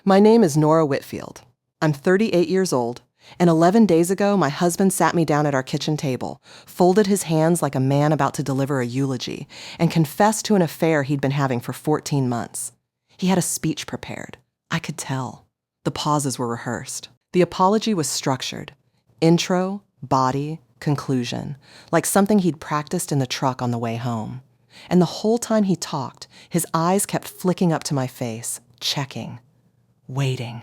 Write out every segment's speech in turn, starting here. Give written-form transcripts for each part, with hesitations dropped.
My name is Nora Whitfield. I'm 38 years old, and 11 days ago, my husband sat me down at our kitchen table, folded his hands like a man about to deliver a eulogy, and confessed to an affair he'd been having for 14 months. He had a speech prepared. I could tell. The pauses were rehearsed. The apology was structured. Intro, body, conclusion, like something he'd practiced in the truck on the way home. And the whole time he talked, his eyes kept flicking up to my face, checking, waiting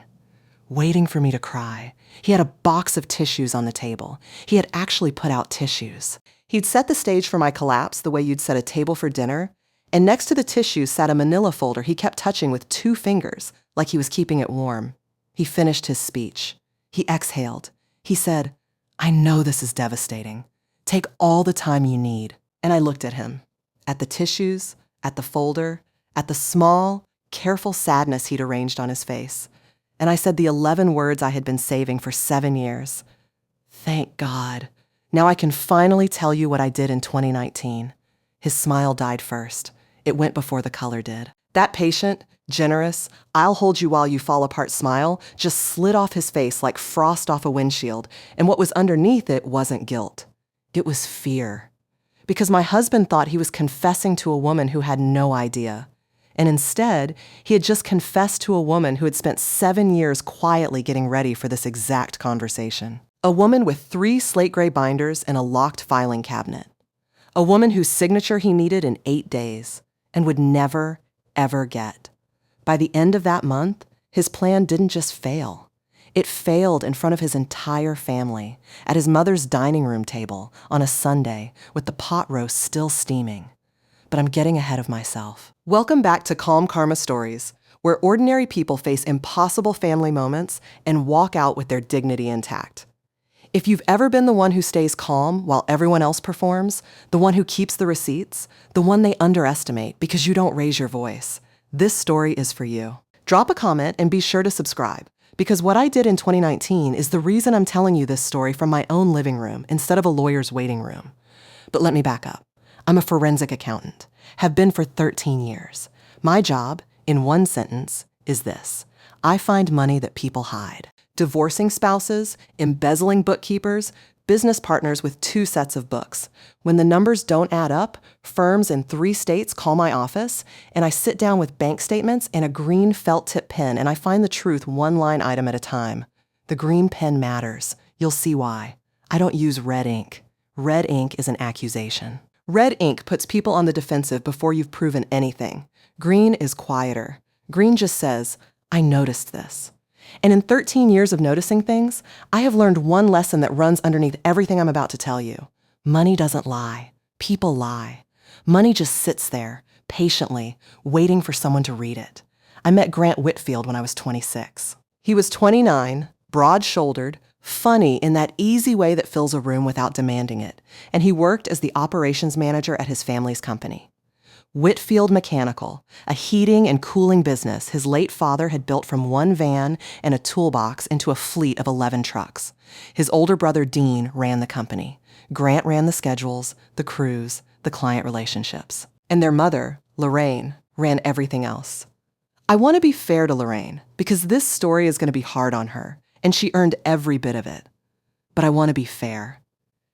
for me to cry. He had a box of tissues on the table. He had actually put out tissues. He'd set the stage for my collapse the way you'd set a table for dinner, and next to the tissues sat a manila folder he kept touching with 2 fingers, like he was keeping it warm. He finished his speech. He exhaled. He said, "I know this is devastating. Take all the time you need." And I looked at him, at the tissues, at the folder, at the small, careful sadness he'd arranged on his face. And I said the 11 words I had been saving for 7 years. Thank God. Now I can finally tell you what I did in 2019. His smile died first. It went before the color did. That patient, generous, I'll hold you while you fall apart smile just slid off his face like frost off a windshield, and what was underneath it wasn't guilt. It was fear. Because my husband thought he was confessing to a woman who had no idea. And instead, he had just confessed to a woman who had spent 7 years quietly getting ready for this exact conversation. A woman with 3 slate gray binders and a locked filing cabinet. A woman whose signature he needed in 8 days and would never, ever get. By the end of that month, his plan didn't just fail. It failed in front of his entire family, at his mother's dining room table on a Sunday with the pot roast still steaming. But I'm getting ahead of myself. Welcome back to Calm Karma Stories, where ordinary people face impossible family moments and walk out with their dignity intact. If you've ever been the one who stays calm while everyone else performs, the one who keeps the receipts, the one they underestimate because you don't raise your voice, this story is for you. Drop a comment and be sure to subscribe, because what I did in 2019 is the reason I'm telling you this story from my own living room instead of a lawyer's waiting room. But let me back up. I'm a forensic accountant, have been for 13 years. My job, in one sentence, is this. I find money that people hide. Divorcing spouses, embezzling bookkeepers, business partners with 2 sets of books. When the numbers don't add up, firms in 3 states call my office, and I sit down with bank statements and a green felt tip pen, and I find the truth 1 line item at a time. The green pen matters. You'll see why. I don't use red ink. Red ink is an accusation. Red ink puts people on the defensive before you've proven anything. Green is quieter. Green just says, I noticed this. And in 13 years of noticing things, I have learned one lesson that runs underneath everything I'm about to tell you. Money doesn't lie. People lie. Money just sits there, patiently, waiting for someone to read it. I met Grant Whitfield when I was 26. He was 29, broad-shouldered, funny in that easy way that fills a room without demanding it, and he worked as the operations manager at his family's company. Whitfield Mechanical, a heating and cooling business his late father had built from 1 van and a toolbox into a fleet of 11 trucks. His older brother Dean ran the company. Grant ran the schedules, the crews, the client relationships. And their mother, Lorraine, ran everything else. I want to be fair to Lorraine, because this story is going to be hard on her, and she earned every bit of it. But I want to be fair.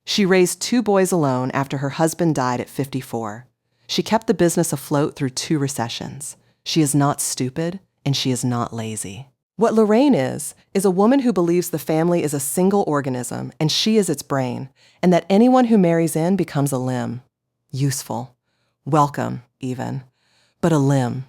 She raised 2 boys alone after her husband died at 54. She kept the business afloat through 2 recessions. She is not stupid, and she is not lazy. What Lorraine is a woman who believes the family is a single organism, and she is its brain, and that anyone who marries in becomes a limb. Useful. Welcome, even. But a limb.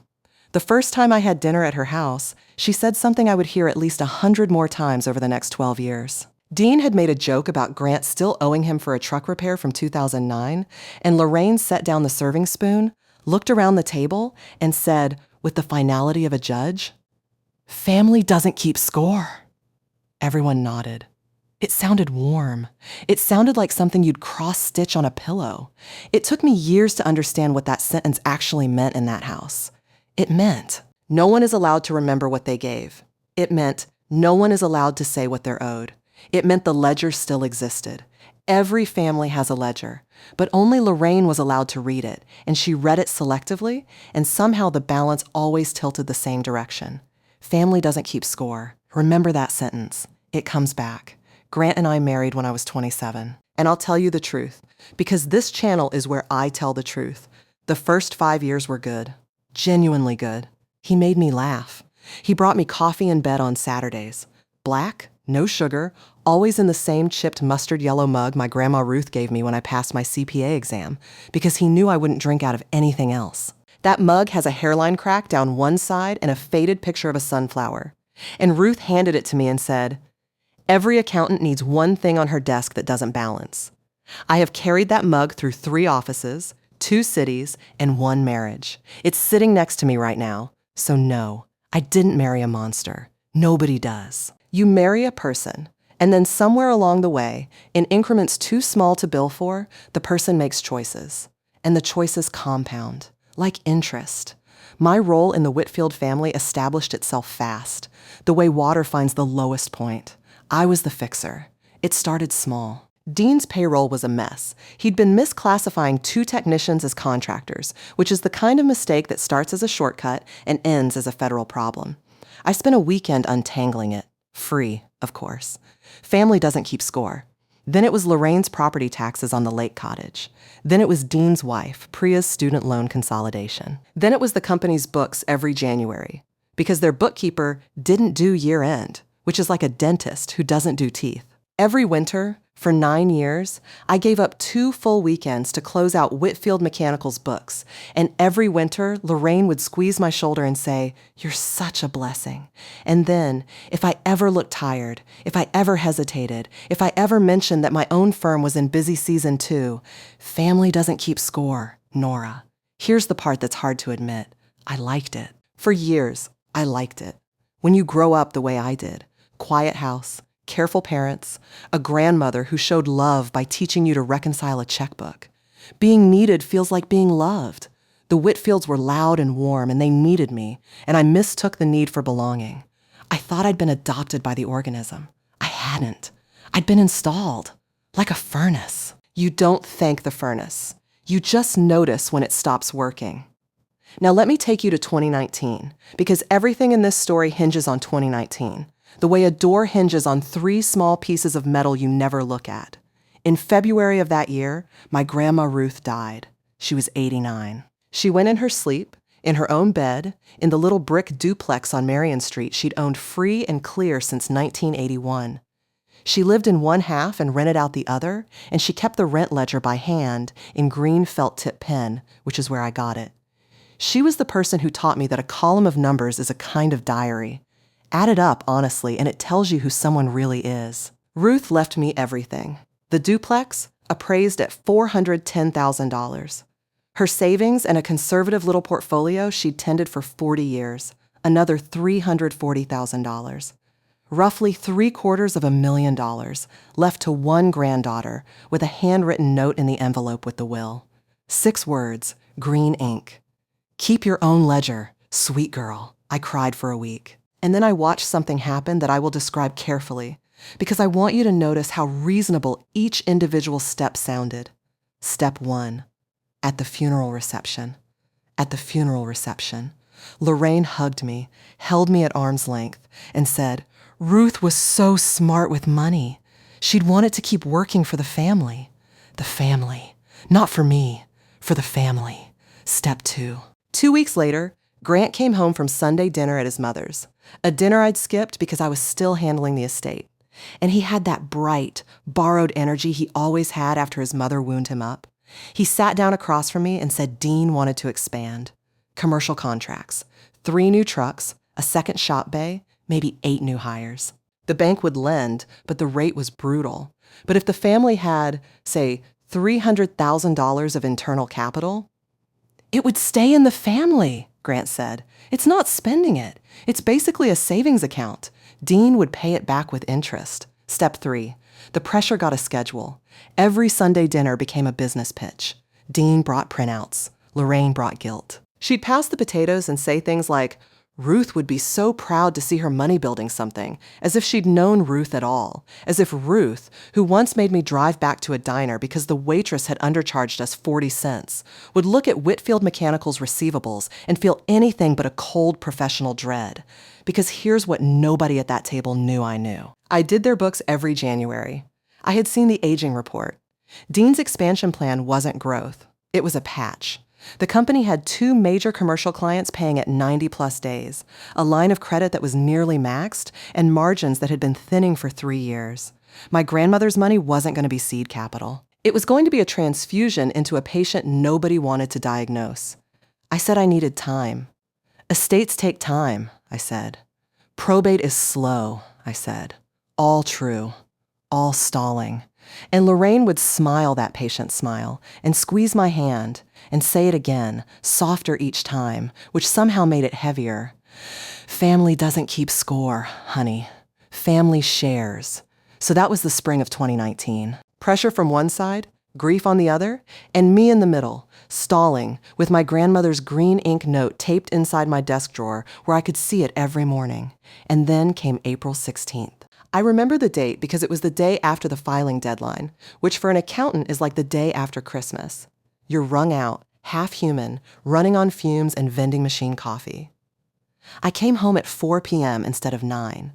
The first time I had dinner at her house, she said something I would hear at least 100 more times over the next 12 years. Dean had made a joke about Grant still owing him for a truck repair from 2009, and Lorraine set down the serving spoon, looked around the table, and said, with the finality of a judge, "Family doesn't keep score." Everyone nodded. It sounded warm. It sounded like something you'd cross-stitch on a pillow. It took me years to understand what that sentence actually meant in that house. It meant no one is allowed to remember what they gave. It meant no one is allowed to say what they're owed. It meant the ledger still existed. Every family has a ledger, but only Lorraine was allowed to read it, and she read it selectively, and somehow the balance always tilted the same direction. Family doesn't keep score. Remember that sentence. It comes back. Grant and I married when I was 27. And I'll tell you the truth, because this channel is where I tell the truth. The first 5 years were good. Genuinely good. He made me laugh. He brought me coffee in bed on Saturdays. Black, no sugar, always in the same chipped mustard yellow mug my Grandma Ruth gave me when I passed my CPA exam, because he knew I wouldn't drink out of anything else. That mug has a hairline crack down one side and a faded picture of a sunflower. And Ruth handed it to me and said, "Every accountant needs one thing on her desk that doesn't balance." I have carried that mug through 3 offices, 2 cities, and 1 marriage. It's sitting next to me right now. So no, I didn't marry a monster. Nobody does. You marry a person, and then somewhere along the way, in increments too small to bill for, the person makes choices. And the choices compound, like interest. My role in the Whitfield family established itself fast, the way water finds the lowest point. I was the fixer. It started small. Dean's payroll was a mess. He'd been misclassifying 2 technicians as contractors, which is the kind of mistake that starts as a shortcut and ends as a federal problem. I spent a weekend untangling it. Free, of course. Family doesn't keep score. Then it was Lorraine's property taxes on the lake cottage. Then it was Dean's wife, Priya's student loan consolidation. Then it was the company's books every January, because their bookkeeper didn't do year-end, which is like a dentist who doesn't do teeth. Every winter, for 9 years, I gave up 2 full weekends to close out Whitfield Mechanical's books, and every winter, Lorraine would squeeze my shoulder and say, "You're such a blessing." And then, if I ever looked tired, if I ever hesitated, if I ever mentioned that my own firm was in busy season too, family doesn't keep score, Nora. Here's the part that's hard to admit. I liked it. For years, I liked it. When you grow up the way I did, quiet house, careful parents, a grandmother who showed love by teaching you to reconcile a checkbook. Being needed feels like being loved. The Whitfields were loud and warm, and they needed me, and I mistook the need for belonging. I thought I'd been adopted by the organism. I hadn't. I'd been installed, like a furnace. You don't thank the furnace. You just notice when it stops working. Now let me take you to 2019, because everything in this story hinges on 2019. The way a door hinges on 3 small pieces of metal you never look at. In February of that year, my Grandma Ruth died. She was 89. She went in her sleep, in her own bed, in the little brick duplex on Marion Street she'd owned free and clear since 1981. She lived in one half and rented out the other, and she kept the rent ledger by hand in green felt tip pen, which is where I got it. She was the person who taught me that a column of numbers is a kind of diary. Add it up, honestly, and it tells you who someone really is. Ruth left me everything. The duplex, appraised at $410,000. Her savings and a conservative little portfolio she'd tended for 40 years. Another $340,000. Roughly $750,000 left to one granddaughter with a handwritten note in the envelope with the will. 6 words, green ink. "Keep your own ledger, sweet girl." I cried for a week. And then I watched something happen that I will describe carefully, because I want you to notice how reasonable each individual step sounded. Step 1, at the funeral reception. At the funeral reception, Lorraine hugged me, held me at arm's length, and said, "Ruth was so smart with money. She'd want it to keep working for the family. The family. Not for me, for the family." Step 2. 2 weeks later, Grant came home from Sunday dinner at his mother's, a dinner I'd skipped because I was still handling the estate. And he had that bright, borrowed energy he always had after his mother wound him up. He sat down across from me and said Dean wanted to expand. Commercial contracts, 3 new trucks, a second shop bay, maybe 8 new hires. The bank would lend, but the rate was brutal. But if the family had, say, $300,000 of internal capital, it would stay in the family, Grant said. It's not spending it. It's basically a savings account. Dean would pay it back with interest. Step 3. The pressure got a schedule. Every Sunday dinner became a business pitch. Dean brought printouts. Lorraine brought guilt. She'd pass the potatoes and say things like, Ruth would be so proud to see her money building something, as if she'd known Ruth at all, as if Ruth, who once made me drive back to a diner because the waitress had undercharged us 40 cents, would look at Whitfield Mechanical's receivables and feel anything but a cold professional dread. Because here's what nobody at that table knew I knew. I did their books every January. I had seen the aging report. Dean's expansion plan wasn't growth. It was a patch. The company had 2 major commercial clients paying at 90-plus days, a line of credit that was nearly maxed, and margins that had been thinning for 3 years. My grandmother's money wasn't going to be seed capital. It was going to be a transfusion into a patient nobody wanted to diagnose. I said I needed time. Estates take time, I said. Probate is slow, I said. All true. All stalling. And Lorraine would smile that patient smile and squeeze my hand and say it again, softer each time, which somehow made it heavier. Family doesn't keep score, honey. Family shares. So that was the spring of 2019. Pressure from one side, grief on the other, and me in the middle, stalling, with my grandmother's green ink note taped inside my desk drawer where I could see it every morning. And then came April 16th. I remember the date because it was the day after the filing deadline, which for an accountant is like the day after Christmas. You're wrung out, half human, running on fumes and vending machine coffee. I came home at 4 p.m. instead of 9.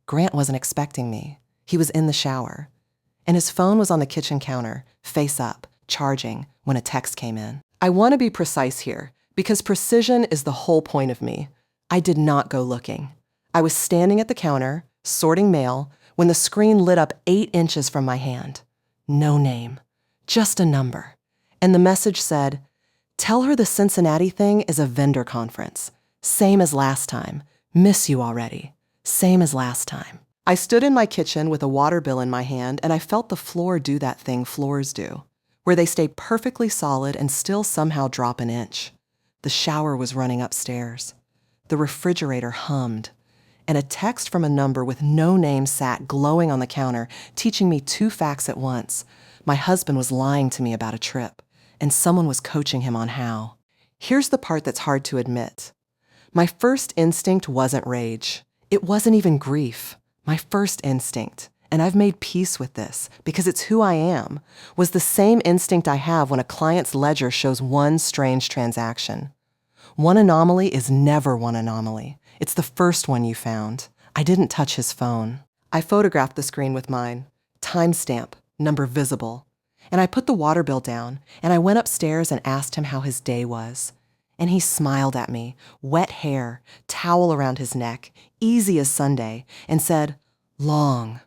Grant wasn't expecting me. He was in the shower. And his phone was on the kitchen counter, face up, charging, when a text came in. I want to be precise here, because precision is the whole point of me. I did not go looking. I was standing at the counter, sorting mail, when the screen lit up 8 inches from my hand. No name, just a number. And the message said, "Tell her the Cincinnati thing is a vendor conference. Same as last time. Miss you already. Same as last time." I stood in my kitchen with a water bill in my hand, and I felt the floor do that thing floors do, where they stay perfectly solid and still somehow drop an inch. The shower was running upstairs. The refrigerator hummed. And a text from a number with no name sat glowing on the counter, teaching me 2 facts at once. My husband was lying to me about a trip, and someone was coaching him on how. Here's the part that's hard to admit. My first instinct wasn't rage. It wasn't even grief. My first instinct, and I've made peace with this because it's who I am, was the same instinct I have when a client's ledger shows one strange transaction. One anomaly is never one anomaly. It's the first one you found. I didn't touch his phone. I photographed the screen with mine. Timestamp, number visible. And I put the water bill down, and I went upstairs and asked him how his day was. And he smiled at me, wet hair, towel around his neck, easy as Sunday, and said, "Long.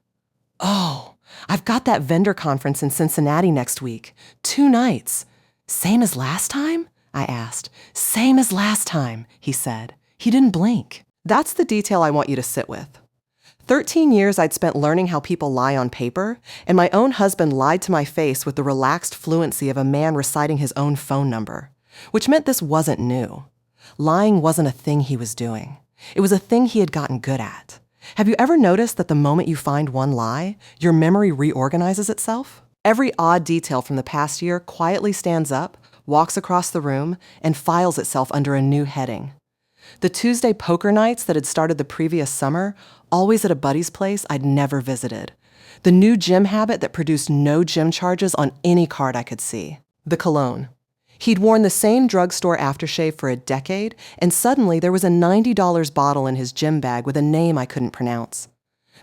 Oh, I've got that vendor conference in Cincinnati next week. 2 nights. Same as last time?" I asked. "Same as last time," he said. He didn't blink. That's the detail I want you to sit with. 13 years I'd spent learning how people lie on paper, and my own husband lied to my face with the relaxed fluency of a man reciting his own phone number, which meant this wasn't new. Lying wasn't a thing he was doing. It was a thing he had gotten good at. Have you ever noticed that the moment you find one lie, your memory reorganizes itself? Every odd detail from the past year quietly stands up, walks across the room, and files itself under a new heading. The Tuesday poker nights that had started the previous summer, always at a buddy's place I'd never visited. The new gym habit that produced no gym charges on any card I could see. The cologne. He'd worn the same drugstore aftershave for a decade, and suddenly there was a $90 bottle in his gym bag with a name I couldn't pronounce.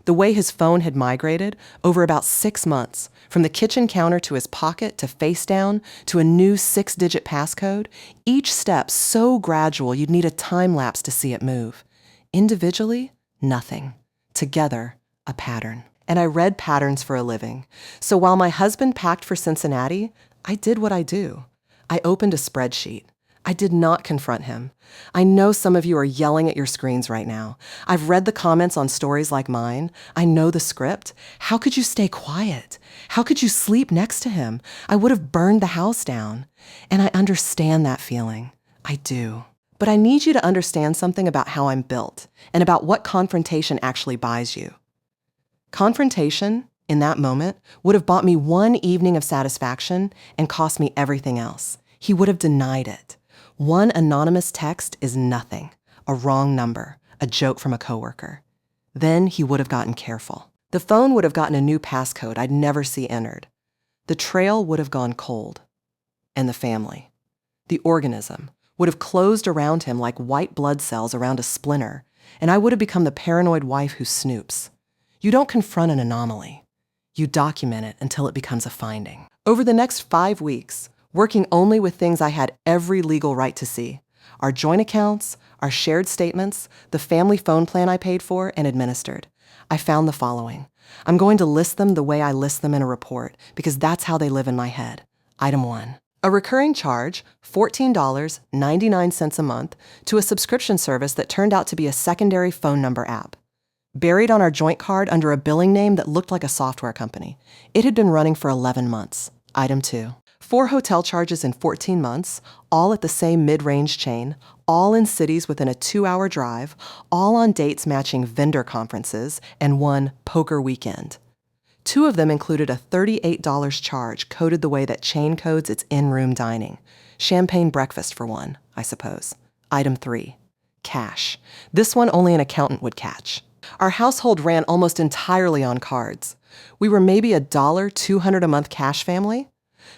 The way his phone had migrated over about 6 months, from the kitchen counter to his pocket to face down to a new 6-digit passcode, each step so gradual you'd need a time lapse to see it move. Individually, nothing. Together, a pattern. And I read patterns for a living. So while my husband packed for Cincinnati, I did what I do. I opened a spreadsheet. I did not confront him. I know some of you are yelling at your screens right now. I've read the comments on stories like mine. I know the script. How could you stay quiet? How could you sleep next to him? I would have burned the house down. And I understand that feeling. I do. But I need you to understand something about how I'm built and about what confrontation actually buys you. Confrontation, in that moment, would have bought me one evening of satisfaction and cost me everything else. He would have denied it. One anonymous text is nothing. a wrong number, a joke from a coworker. Then he would have gotten careful. The phone would have gotten a new passcode I'd never see entered. The trail would have gone cold. And the family, the organism, would have closed around him like white blood cells around a splinter, and I would have become the paranoid wife who snoops. You don't confront an anomaly. You document it until it becomes a finding. Over the next 5 weeks, working only with things I had every legal right to see, our joint accounts, our shared statements, the family phone plan I paid for and administered, I found the following. I'm going to list them the way I list them in a report because that's how they live in my head. Item 1. A recurring charge, $14.99 a month, to a subscription service that turned out to be a secondary phone number app. Buried on our joint card under a billing name that looked like a software company. It had been running for 11 months. Item 2. 4 hotel charges in 14 months, all at the same mid-range chain, all in cities within a 2-hour drive, all on dates matching vendor conferences, and 1 poker weekend. 2 of them included a $38 charge coded the way that chain codes its in-room dining. Champagne breakfast for one, I suppose. Item 3. Cash. This one only an accountant would catch. Our household ran almost entirely on cards. We were maybe a $200 a month cash family.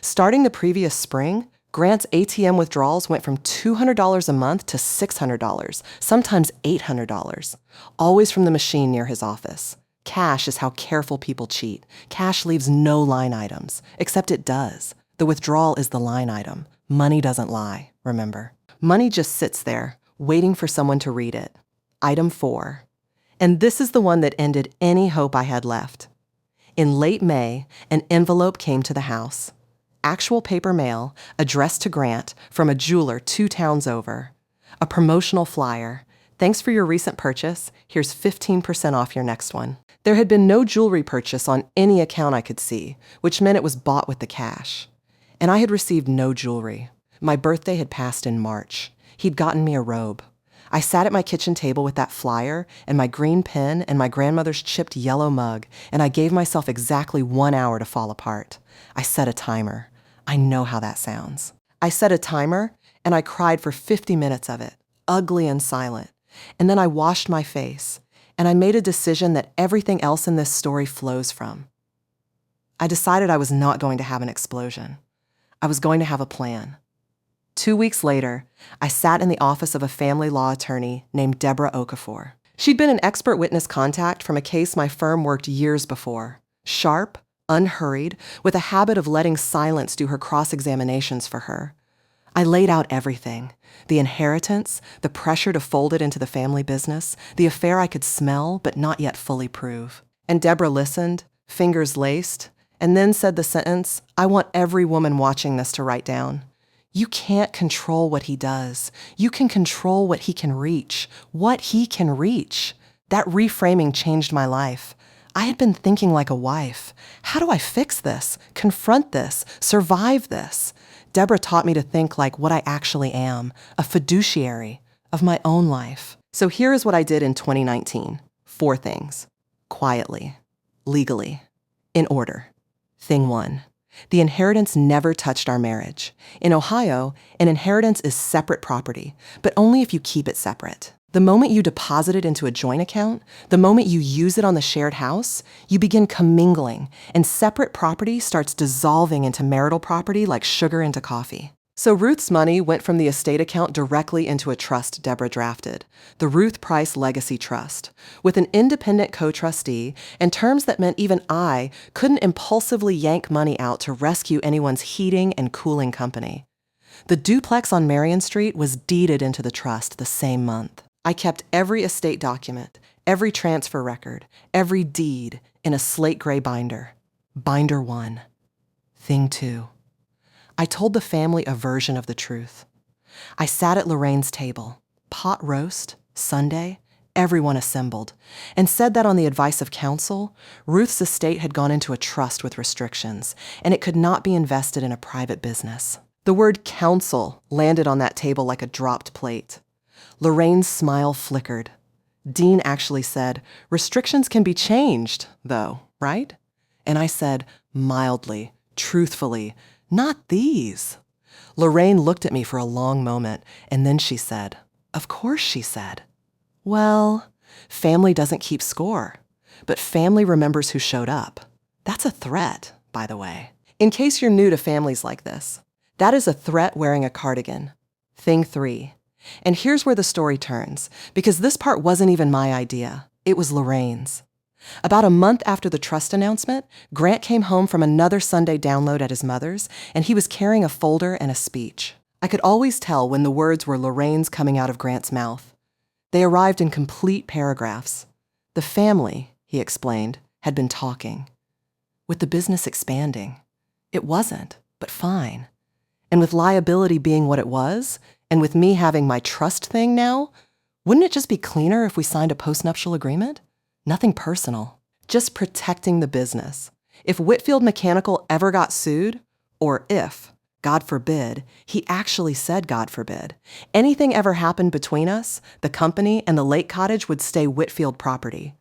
Starting the previous spring, Grant's ATM withdrawals went from $200 a month to $600, sometimes $800, always from the machine near his office. Cash is how careful people cheat. Cash leaves no line items, except it does. The withdrawal is the line item. Money doesn't lie, remember. Money just sits there, waiting for someone to read it. Item 4. And this is the one that ended any hope I had left. In late May, an envelope came to the house. Actual paper mail, addressed to Grant, from a jeweler 2 towns over. A promotional flyer. Thanks for your recent purchase. Here's 15% off your next one. There had been no jewelry purchase on any account I could see, which meant it was bought with the cash. And I had received no jewelry. My birthday had passed in March. He'd gotten me a robe. I sat at my kitchen table with that flyer and my green pen and my grandmother's chipped yellow mug, and I gave myself exactly 1 hour to fall apart. I set a timer. I know how that sounds. I set a timer, and I cried for 50 minutes of it, ugly and silent. And then I washed my face, and I made a decision that everything else in this story flows from. I decided I was not going to have an explosion. I was going to have a plan. 2 weeks later, I sat in the office of a family law attorney named Deborah Okafor. She'd been an expert witness contact from a case my firm worked years before. Sharp, unhurried, with a habit of letting silence do her cross-examinations for her. I laid out everything. The inheritance, the pressure to fold it into the family business, the affair I could smell but not yet fully prove. And Deborah listened, fingers laced, and then said the sentence I want every woman watching this to write down. You can't control what he does. You can control what he can reach. What he can reach. That reframing changed my life. I had been thinking like a wife. How do I fix this, confront this, survive this? Deborah taught me to think like what I actually am, a fiduciary of my own life. So here is what I did in 2019. 4 things. Quietly. Legally. In order. Thing 1. The inheritance never touched our marriage. In Ohio, an inheritance is separate property, but only if you keep it separate. The moment you deposit it into a joint account, the moment you use it on the shared house, you begin commingling, and separate property starts dissolving into marital property like sugar into coffee. So Ruth's money went from the estate account directly into a trust Deborah drafted, the Ruth Price Legacy Trust, with an independent co-trustee and terms that meant even I couldn't impulsively yank money out to rescue anyone's heating and cooling company. The duplex on Marion Street was deeded into the trust the same month. I kept every estate document, every transfer record, every deed in a slate gray binder. Binder 1. Thing 2. I told the family a version of the truth. I sat at Lorraine's table, pot roast, Sunday, everyone assembled, and said that on the advice of counsel, Ruth's estate had gone into a trust with restrictions, and it could not be invested in a private business. The word counsel landed on that table like a dropped plate. Lorraine's smile flickered. Dean actually said, restrictions can be changed, though, right? And I said, mildly, truthfully, not these. Lorraine looked at me for a long moment, and then she said, Of course, she said. Well, family doesn't keep score, but family remembers who showed up. That's a threat, by the way. In case you're new to families like this, that is a threat wearing a cardigan. Thing 3. And here's where the story turns, because this part wasn't even my idea. It was Lorraine's. About a month after the trust announcement, Grant came home from another Sunday download at his mother's, and he was carrying a folder and a speech. I could always tell when the words were Lorraine's coming out of Grant's mouth. They arrived in complete paragraphs. The family, he explained, had been talking. With the business expanding, it wasn't, but fine. And with liability being what it was, and with me having my trust thing now, wouldn't it just be cleaner if we signed a postnuptial agreement? Nothing personal, just protecting the business. If Whitfield Mechanical ever got sued, or if, God forbid, he actually said God forbid, anything ever happened between us, the company and the lake cottage would stay Whitfield property.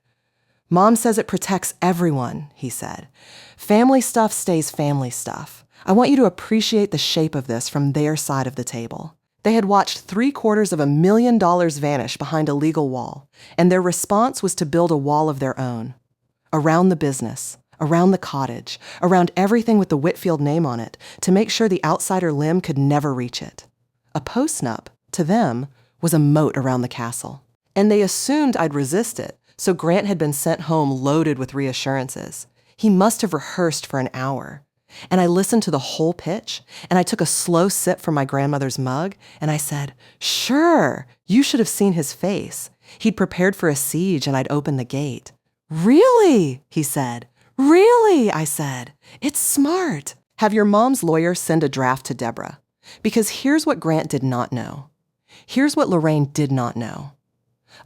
Mom says it protects everyone, he said. Family stuff stays family stuff. I want you to appreciate the shape of this from their side of the table. They had watched $750,000 vanish behind a legal wall, and their response was to build a wall of their own. Around the business, around the cottage, around everything with the Whitfield name on it, to make sure the outsider limb could never reach it. A postnup, to them, was a moat around the castle. And they assumed I'd resist it, so Grant had been sent home loaded with reassurances. He must have rehearsed for an hour. And I listened to the whole pitch, and I took a slow sip from my grandmother's mug, and I said, "Sure, you should have seen his face. He'd prepared for a siege, and I'd opened the gate." "Really?" he said. "Really?" I said. "It's smart. Have your mom's lawyer send a draft to Deborah." Because here's what Grant did not know. Here's what Lorraine did not know.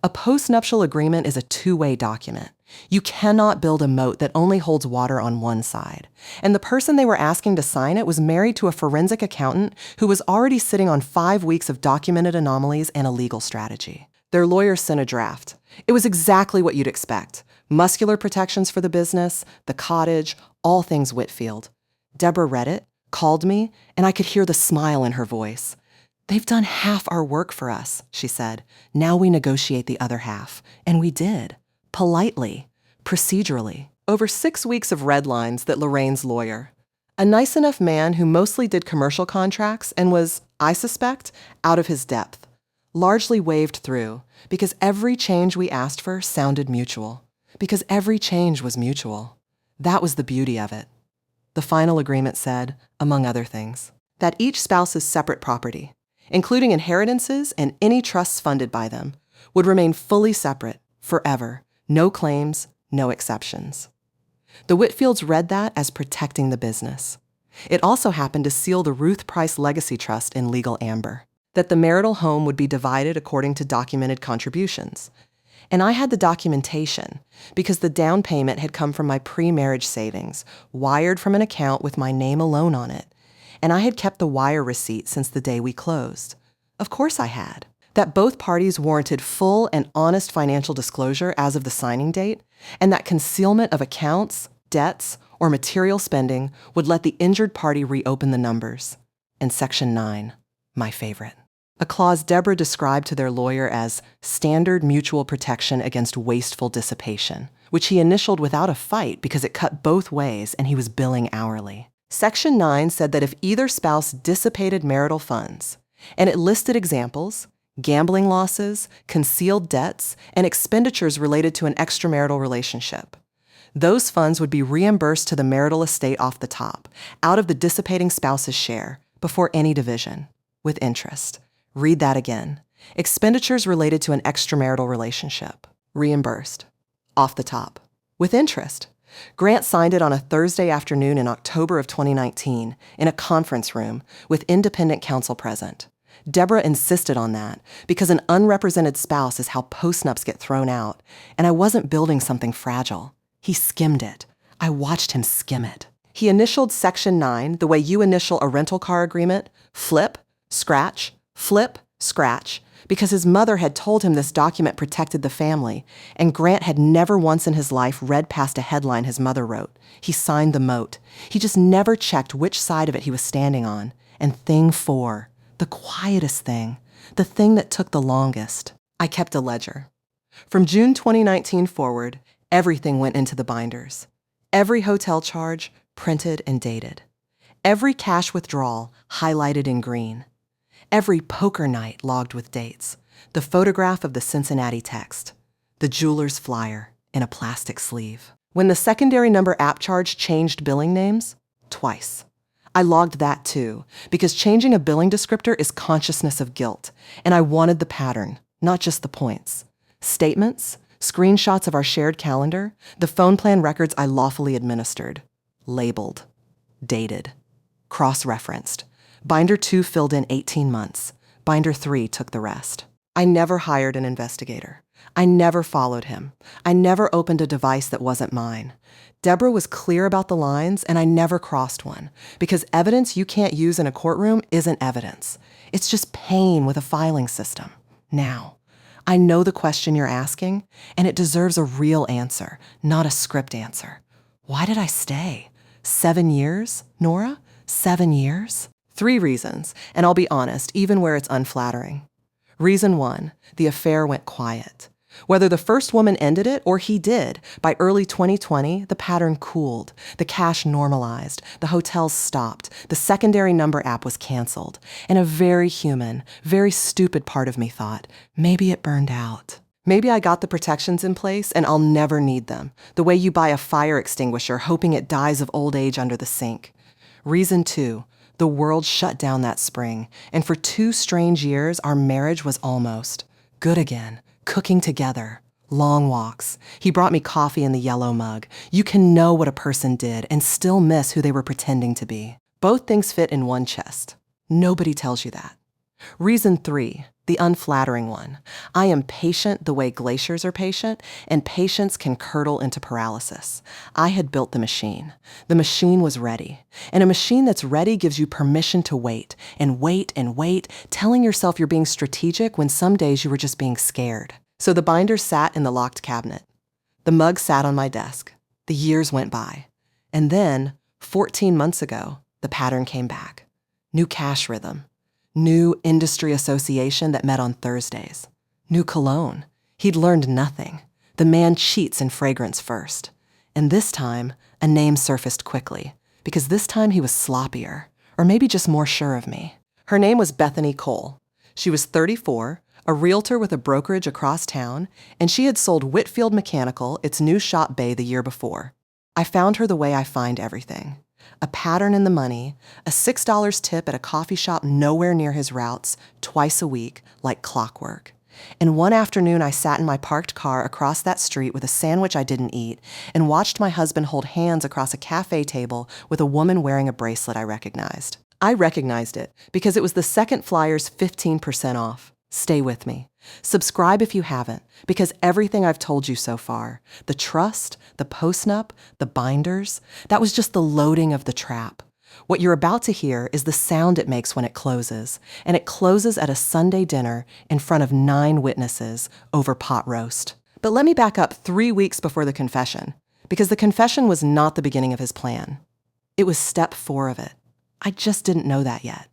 A postnuptial agreement is a two-way document. You cannot build a moat that only holds water on one side. And the person they were asking to sign it was married to a forensic accountant who was already sitting on 5 weeks of documented anomalies and a legal strategy. Their lawyer sent a draft. It was exactly what you'd expect. Muscular protections for the business, the cottage, all things Whitfield. Deborah read it, called me, and I could hear the smile in her voice. "They've done half our work for us," she said. "Now we negotiate the other half." And we did. Politely, procedurally, over 6 weeks of red lines that Lorraine's lawyer, a nice enough man who mostly did commercial contracts and was, I suspect, out of his depth, largely waved through because every change we asked for sounded mutual, because every change was mutual. That was the beauty of it. The final agreement said, among other things, that each spouse's separate property, including inheritances and any trusts funded by them, would remain fully separate, forever. No claims, no exceptions. The Whitfields read that as protecting the business. It also happened to seal the Ruth Price Legacy Trust in legal amber, that the marital home would be divided according to documented contributions. And I had the documentation because the down payment had come from my pre-marriage savings, wired from an account with my name alone on it. And I had kept the wire receipt since the day we closed. Of course I had. That both parties warranted full and honest financial disclosure as of the signing date, and that concealment of accounts, debts, or material spending would let the injured party reopen the numbers. And Section 9, my favorite. A clause Deborah described to their lawyer as standard mutual protection against wasteful dissipation, which he initialed without a fight because it cut both ways and he was billing hourly. Section 9 said that if either spouse dissipated marital funds, and it listed examples, gambling losses, concealed debts, and expenditures related to an extramarital relationship. Those funds would be reimbursed to the marital estate off the top, out of the dissipating spouse's share, before any division, with interest. Read that again. Expenditures related to an extramarital relationship, reimbursed, off the top, with interest. Grant signed it on a Thursday afternoon in October of 2019 in a conference room with independent counsel present. Deborah insisted on that because an unrepresented spouse is how postnups get thrown out, and I wasn't building something fragile. He skimmed it. I watched him skim it. He initialed Section 9 the way you initial a rental car agreement, flip, scratch, because his mother had told him this document protected the family, and Grant had never once in his life read past a headline his mother wrote. He signed the moat. He just never checked which side of it he was standing on. And thing 4, the quietest thing, the thing that took the longest. I kept a ledger. From June 2019 forward, everything went into the binders. Every hotel charge, printed and dated. Every cash withdrawal, highlighted in green. Every poker night logged with dates. The photograph of the Cincinnati text. The jeweler's flyer in a plastic sleeve. When the secondary number app charge changed billing names, twice. I logged that too, because changing a billing descriptor is consciousness of guilt, and I wanted the pattern, not just the points. Statements, screenshots of our shared calendar, the phone plan records I lawfully administered. Labeled. Dated. Cross-referenced. Binder 2 filled in 18 months. Binder 3 took the rest. I never hired an investigator. I never followed him. I never opened a device that wasn't mine. Deborah was clear about the lines, and I never crossed one, because evidence you can't use in a courtroom isn't evidence. It's just pain with a filing system. Now, I know the question you're asking, and it deserves a real answer, not a script answer. Why did I stay? 7 years, Nora? 7 years? 3 reasons, and I'll be honest, even where it's unflattering. Reason 1, the affair went quiet. Whether the first woman ended it or he did, by early 2020, the pattern cooled, the cash normalized, the hotels stopped, the secondary number app was canceled, and a very human, very stupid part of me thought, maybe it burned out. Maybe I got the protections in place and I'll never need them, the way you buy a fire extinguisher hoping it dies of old age under the sink. Reason 2, the world shut down that spring, and for 2 strange years, our marriage was almost good again. Cooking together, long walks. He brought me coffee in the yellow mug. You can know what a person did and still miss who they were pretending to be. Both things fit in one chest. Nobody tells you that. Reason 3, the unflattering one. I am patient the way glaciers are patient, and patience can curdle into paralysis. I had built the machine. The machine was ready. And a machine that's ready gives you permission to wait, and wait, and wait, telling yourself you're being strategic when some days you were just being scared. So the binder sat in the locked cabinet. The mug sat on my desk. The years went by. And then, 14 months ago, the pattern came back. New cash rhythm. New industry association that met on Thursdays. New cologne. He'd learned nothing. The man cheats in fragrance first. And this time, a name surfaced quickly, because this time he was sloppier, or maybe just more sure of me. Her name was Bethany Cole. She was 34, a realtor with a brokerage across town, and she had sold Whitfield Mechanical its new shop bay the year before. I found her the way I find everything. A pattern in the money, a $6 tip at a coffee shop nowhere near his routes, twice a week, like clockwork. And one afternoon I sat in my parked car across that street with a sandwich I didn't eat and watched my husband hold hands across a cafe table with a woman wearing a bracelet I recognized. I recognized it because it was the second flyer's 15% off. Stay with me. Subscribe if you haven't, because everything I've told you so far, the trust, the postnup, the binders, that was just the loading of the trap. What you're about to hear is the sound it makes when it closes, and it closes at a Sunday dinner in front of 9 witnesses over pot roast. But let me back up 3 weeks before the confession, because the confession was not the beginning of his plan. It was step 4 of it. I just didn't know that yet.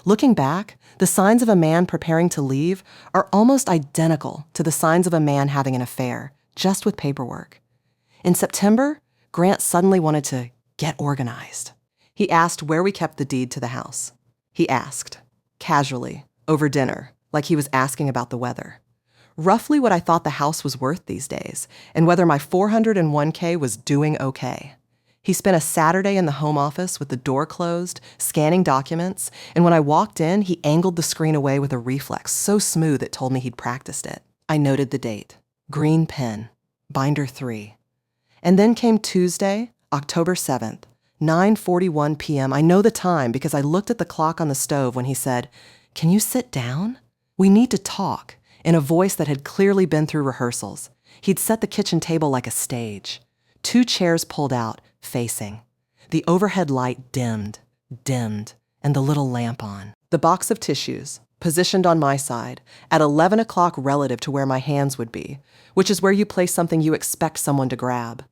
Looking back, the signs of a man preparing to leave are almost identical to the signs of a man having an affair, just with paperwork. In September, Grant suddenly wanted to get organized. He asked where we kept the deed to the house. He asked, casually, over dinner, like he was asking about the weather. Roughly what I thought the house was worth these days, and whether my 401k was doing okay. He spent a Saturday in the home office with the door closed, scanning documents, and when I walked in, he angled the screen away with a reflex so smooth it told me he'd practiced it. I noted the date. Green pen. Binder 3. And then came Tuesday, October 7th, 9:41 p.m. I know the time because I looked at the clock on the stove when he said, "Can you sit down? We need to talk," in a voice that had clearly been through rehearsals. He'd set the kitchen table like a stage. 2 chairs pulled out, facing. The overhead light dimmed, and the little lamp on. The box of tissues, positioned on my side, at 11 o'clock relative to where my hands would be, which is where you place something you expect someone to grab.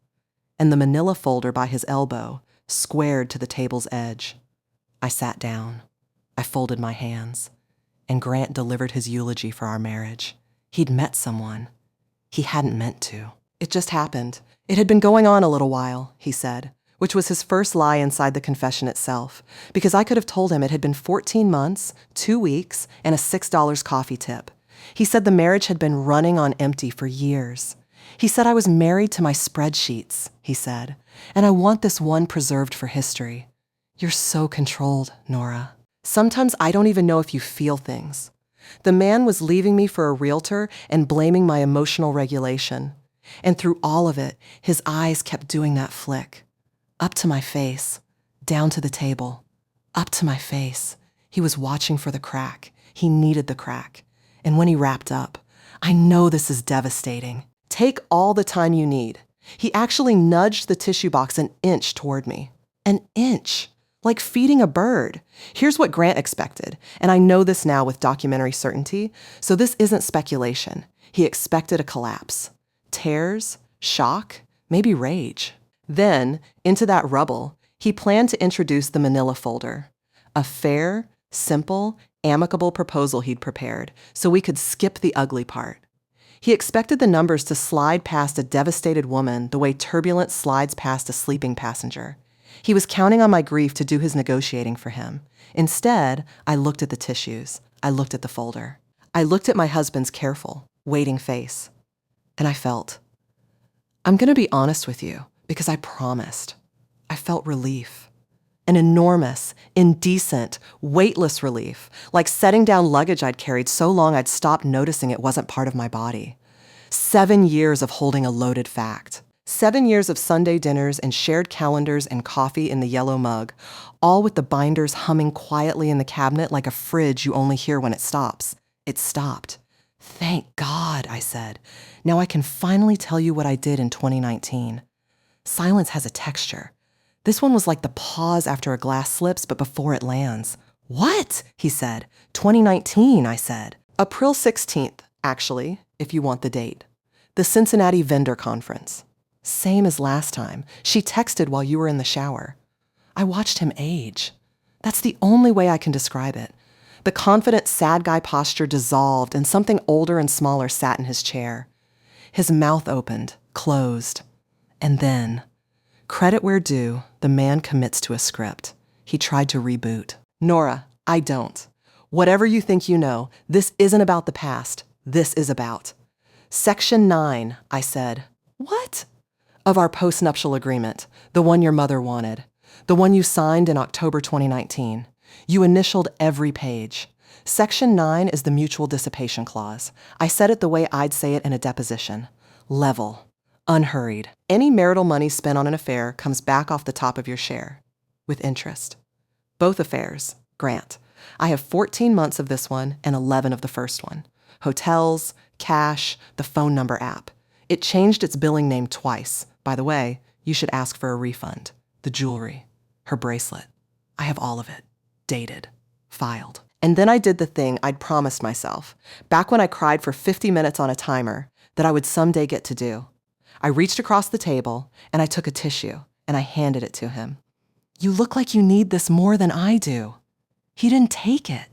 And the manila folder by his elbow, squared to the table's edge. I sat down. I folded my hands. and Grant delivered his eulogy for our marriage. He'd met someone. He hadn't meant to. It just happened. It had been going on a little while, he said, which was his first lie inside the confession itself, because I could have told him it had been 14 months, 2 weeks, and a $6 coffee tip. He said the marriage had been running on empty for years. He said I was married to my spreadsheets, he said, and I want this one preserved for history. You're so controlled, Nora. Sometimes I don't even know if you feel things. The man was leaving me for a realtor and blaming my emotional regulation. And through all of it, his eyes kept doing that flick. Up to my face, down to the table, up to my face. He was watching for the crack. He needed the crack. And when he wrapped up, I know this is devastating. Take all the time you need. He actually nudged the tissue box an inch toward me. An inch. Like feeding a bird. Here's what Grant expected, and I know this now with documentary certainty, so this isn't speculation. He expected a collapse. Tears, shock, maybe rage. Then, into that rubble, he planned to introduce the manila folder. A fair, simple, amicable proposal he'd prepared, so we could skip the ugly part. He expected the numbers to slide past a devastated woman the way turbulence slides past a sleeping passenger. He was counting on my grief to do his negotiating for him. Instead, I looked at the tissues. I looked at the folder. I looked at my husband's careful, waiting face. And I felt, I'm going to be honest with you, because I promised. I felt relief. An enormous, indecent, weightless relief, like setting down luggage I'd carried so long I'd stopped noticing it wasn't part of my body. 7 years of holding a loaded fact. 7 years of Sunday dinners and shared calendars and coffee in the yellow mug, all with the binders humming quietly in the cabinet like a fridge you only hear when it stops. It stopped. Thank God, I said. Now I can finally tell you what I did in 2019. Silence has a texture. This one was like the pause after a glass slips, but before it lands. What? He said. 2019, I said. April 16th, actually, if you want the date. The Cincinnati Vendor Conference. Same as last time. She texted while you were in the shower. I watched him age. That's the only way I can describe it. The confident, sad guy posture dissolved and something older and smaller sat in his chair. His mouth opened, closed. And then, credit where due, the man commits to a script. He tried to reboot. Nora, I don't. Whatever you think you know, this isn't about the past. This is about. Section 9, I said. What? Of our postnuptial agreement, the one your mother wanted, the one you signed in October 2019. You initialed every page. Section 9 is the mutual dissipation clause. I said it the way I'd say it in a deposition. Level. Unhurried. Any marital money spent on an affair comes back off the top of your share. With interest. Both affairs. Grant. I have 14 months of this one and 11 of the first one. Hotels, cash, the phone number app. It changed its billing name twice. By the way, you should ask for a refund. The jewelry. Her bracelet. I have all of it. Dated. Filed. And then I did the thing I'd promised myself, back when I cried for 50 minutes on a timer, that I would someday get to do. I reached across the table, and I took a tissue, and I handed it to him. You look like you need this more than I do. He didn't take it.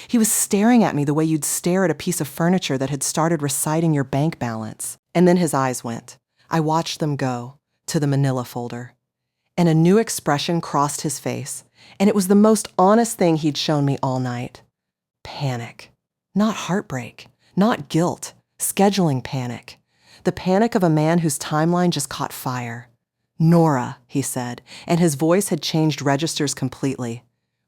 He was staring at me the way you'd stare at a piece of furniture that had started reciting your bank balance. And then his eyes went. I watched them go to the manila folder. And a new expression crossed his face, and it was the most honest thing he'd shown me all night. Panic. Not heartbreak. Not guilt. Scheduling panic. The panic of a man whose timeline just caught fire. Nora, he said, and his voice had changed registers completely.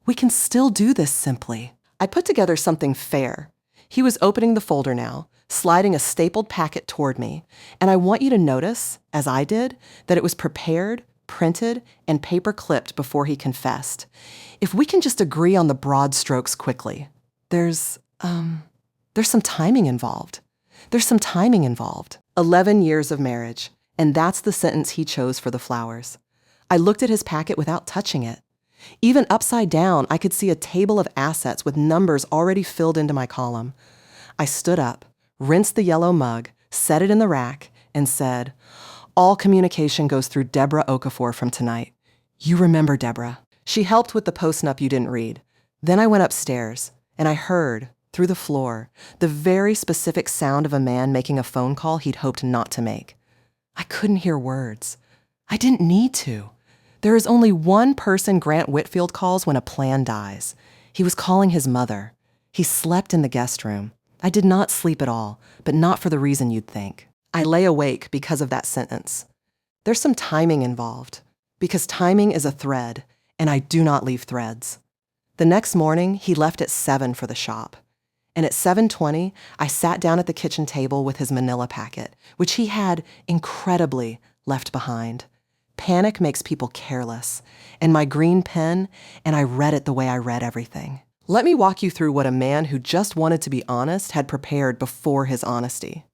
We can still do this simply. I put together something fair. He was opening the folder now, sliding a stapled packet toward me, and I want you to notice, as I did, that it was prepared, printed, and paper-clipped before he confessed. If we can just agree on the broad strokes quickly. There's some timing involved. 11 years of marriage, and that's the sentence he chose for the flowers. I looked at his packet without touching it. Even upside down, I could see a table of assets with numbers already filled into my column. I stood up, rinsed the yellow mug, set it in the rack, and said, all communication goes through Deborah Okafor from tonight. You remember Deborah. She helped with the postnup you didn't read. Then I went upstairs, and I heard, through the floor, the very specific sound of a man making a phone call he'd hoped not to make. I couldn't hear words. I didn't need to. There is only one person Grant Whitfield calls when a plan dies. He was calling his mother. He slept in the guest room. I did not sleep at all, but not for the reason you'd think. I lay awake because of that sentence. There's some timing involved, because timing is a thread, and I do not leave threads. The next morning, he left at 7 for the shop. And at 7:20, I sat down at the kitchen table with his manila packet, which he had, incredibly, left behind. Panic makes people careless, and my green pen, and I read it the way I read everything. Let me walk you through what a man who just wanted to be honest had prepared before his honesty.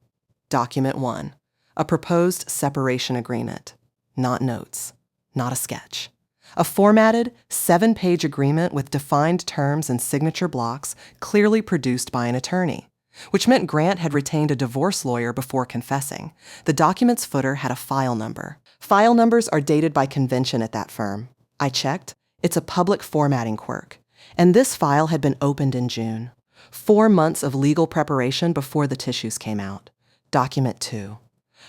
Document 1, a proposed separation agreement. Not notes, not a sketch. A formatted, 7-page agreement with defined terms and signature blocks clearly produced by an attorney, which meant Grant had retained a divorce lawyer before confessing. The document's footer had a file number. File numbers are dated by convention at that firm. I checked. It's a public formatting quirk. And this file had been opened in June. 4 months of legal preparation before the tissues came out. Document 2,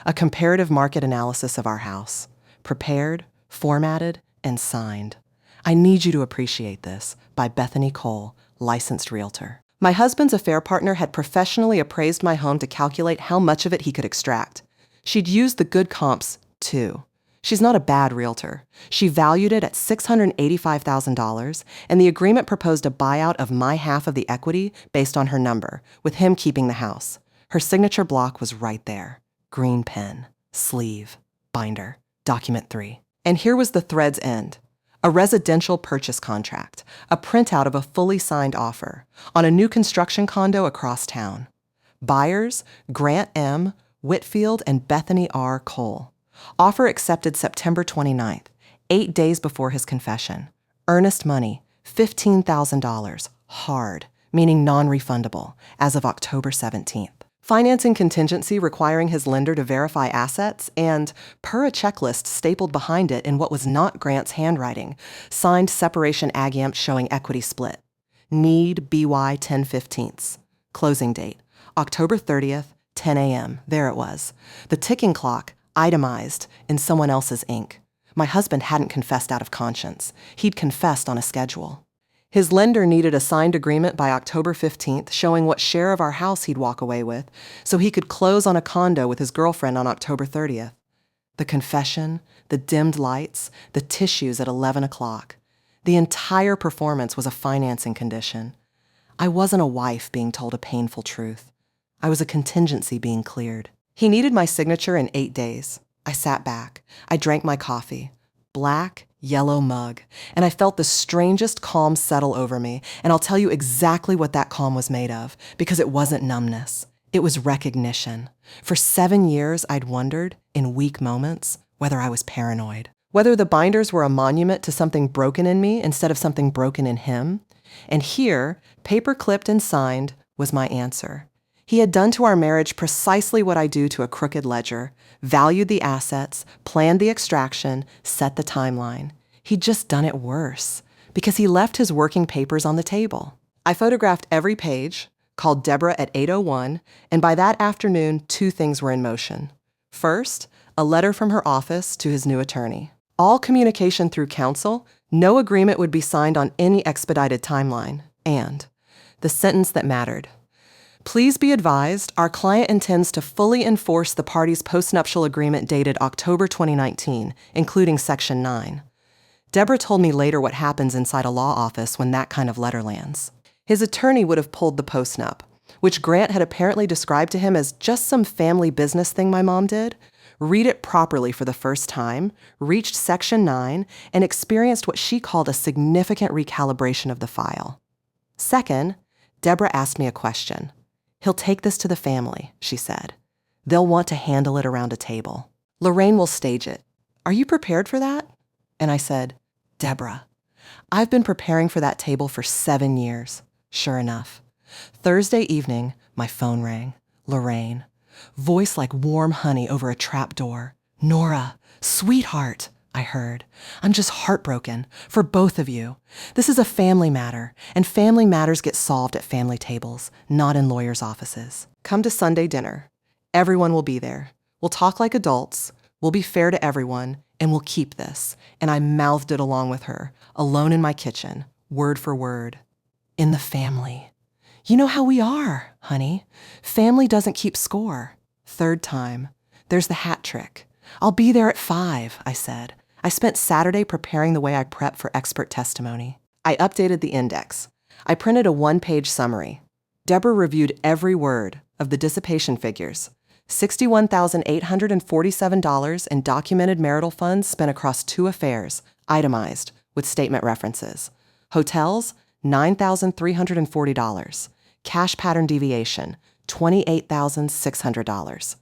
a comparative market analysis of our house. Prepared, formatted, and signed. I need you to appreciate this, by Bethany Cole, licensed realtor. My husband's affair partner had professionally appraised my home to calculate how much of it he could extract. She'd used the good comps, too. She's not a bad realtor. She valued it at $685,000, and the agreement proposed a buyout of my half of the equity based on her number, with him keeping the house. Her signature block was right there. Green pen, sleeve, binder, document 3. And here was the thread's end. A residential purchase contract, a printout of a fully signed offer, on a new construction condo across town. Buyers, Grant M., Whitfield, and Bethany R. Cole. Offer accepted September 29th, 8 days before his confession. Earnest money, $15,000, hard, meaning non-refundable, as of October 17th. Financing contingency requiring his lender to verify assets, and, per a checklist stapled behind it in what was not Grant's handwriting, signed separation agreement showing equity split. Need BY 10/15. Closing date, October 30th, 10 a.m. There it was. The ticking clock, itemized, in someone else's ink. My husband hadn't confessed out of conscience. He'd confessed on a schedule. His lender needed a signed agreement by October 15th showing what share of our house he'd walk away with, so he could close on a condo with his girlfriend on October 30th. The confession, the dimmed lights, the tissues at 11 o'clock. The entire performance was a financing condition. I wasn't a wife being told a painful truth. I was a contingency being cleared. He needed my signature in 8 days. I sat back. I drank my coffee. Black, yellow mug, and I felt the strangest calm settle over me, and I'll tell you exactly what that calm was made of, because it wasn't numbness. It was recognition. For 7 years, I'd wondered, in weak moments, whether I was paranoid, whether the binders were a monument to something broken in me instead of something broken in him. And here, paper clipped and signed, was my answer. He had done to our marriage precisely what I do to a crooked ledger, valued the assets, planned the extraction, set the timeline. He'd just done it worse, because he left his working papers on the table. I photographed every page, called Deborah at 8:01, and by that afternoon, 2 things were in motion. First, a letter from her office to his new attorney. All communication through counsel, no agreement would be signed on any expedited timeline. And the sentence that mattered. Please be advised, our client intends to fully enforce the parties' postnuptial agreement dated October 2019, including Section 9. Deborah told me later what happens inside a law office when that kind of letter lands. His attorney would have pulled the postnup, which Grant had apparently described to him as just some family business thing my mom did, read it properly for the first time, reached Section 9, and experienced what she called a significant recalibration of the file. Second, Deborah asked me a question. He'll take this to the family, she said. They'll want to handle it around a table. Lorraine will stage it. Are you prepared for that? And I said, Deborah, I've been preparing for that table for 7 years. Sure enough. Thursday evening, my phone rang. Lorraine. Voice like warm honey over a trap door. Nora, sweetheart. I heard. I'm just heartbroken for both of you. This is a family matter, and family matters get solved at family tables, not in lawyers' offices. Come to Sunday dinner. Everyone will be there. We'll talk like adults. We'll be fair to everyone, and we'll keep this. And I mouthed it along with her, alone in my kitchen, word for word. In the family. You know how we are, honey. Family doesn't keep score. Third time. There's the hat trick. I'll be there at 5, I said. I spent Saturday preparing the way I prep for expert testimony. I updated the index. I printed a 1-page summary. Deborah reviewed every word of the dissipation figures. $61,847 in documented marital funds spent across 2 affairs, itemized, with statement references. Hotels, $9,340. Cash pattern deviation, $28,600.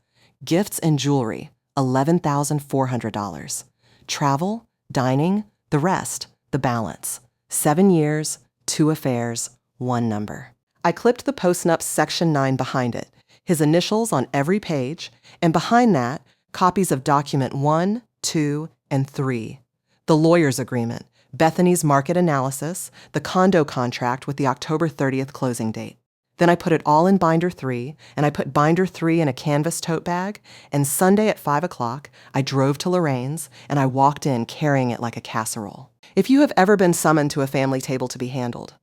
Gifts and jewelry, $11,400. Travel, dining, the rest, the balance. 7 years, 2 affairs, 1 number. I clipped the postnups section 9 behind it, his initials on every page, and behind that, copies of document 1, 2, and 3. The lawyer's agreement, Bethany's market analysis, the condo contract with the October 30th closing date. Then I put it all in binder 3, and I put binder 3 in a canvas tote bag, and Sunday at 5 o'clock, I drove to Lorraine's, and I walked in carrying it like a casserole. If you have ever been summoned to a family table to be handled,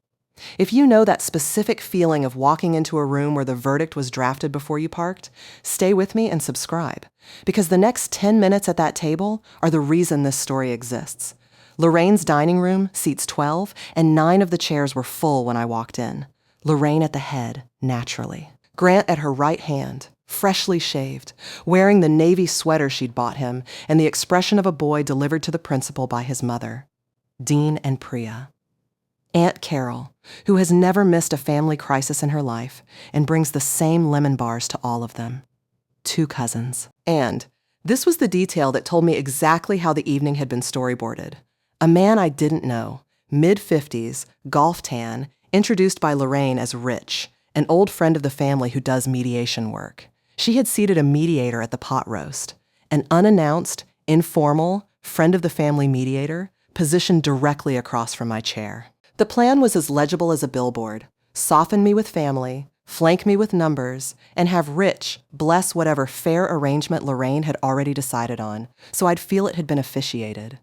if you know that specific feeling of walking into a room where the verdict was drafted before you parked, stay with me and subscribe, because the next 10 minutes at that table are the reason this story exists. Lorraine's dining room seats 12, and 9 of the chairs were full when I walked in. Lorraine at the head, naturally. Grant at her right hand, freshly shaved, wearing the navy sweater she'd bought him and the expression of a boy delivered to the principal by his mother. Dean and Priya. Aunt Carol, who has never missed a family crisis in her life and brings the same lemon bars to all of them. 2 cousins. And this was the detail that told me exactly how the evening had been storyboarded. A man I didn't know, mid-50s, golf tan, introduced by Lorraine as Rich, an old friend of the family who does mediation work. She had seated a mediator at the pot roast, an unannounced, informal, friend of the family mediator, positioned directly across from my chair. The plan was as legible as a billboard: soften me with family, flank me with numbers, and have Rich bless whatever fair arrangement Lorraine had already decided on, so I'd feel it had been officiated.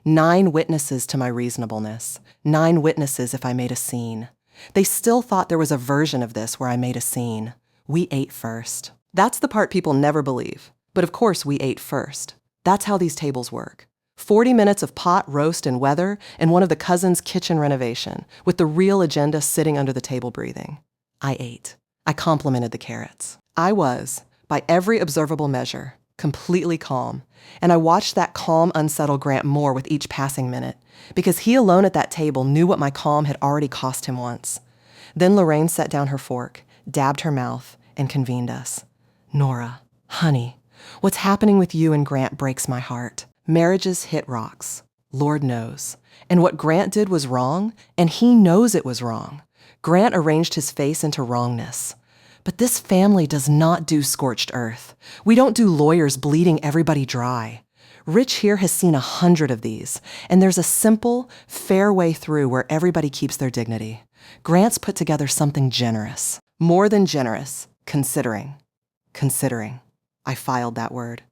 9 witnesses to my reasonableness, 9 witnesses if I made a scene. They still thought there was a version of this where I made a scene. We ate first. That's the part people never believe. But of course we ate first. That's how these tables work. 40 minutes of pot, roast, and weather, and one of the cousins' kitchen renovation, with the real agenda sitting under the table breathing. I ate. I complimented the carrots. I was, by every observable measure, completely calm, and I watched that calm unsettle Grant more with each passing minute, because he alone at that table knew what my calm had already cost him once. Then Lorraine set down her fork, dabbed her mouth, and convened us. Nora, honey, what's happening with you and Grant breaks my heart. Marriages hit rocks, Lord knows. And what Grant did was wrong, and he knows it was wrong. Grant arranged his face into wrongness. But this family does not do scorched earth. We don't do lawyers bleeding everybody dry. Rich here has seen 100 of these, and there's a simple, fair way through where everybody keeps their dignity. Grant's put together something generous. More than generous, considering. Considering. I filed that word.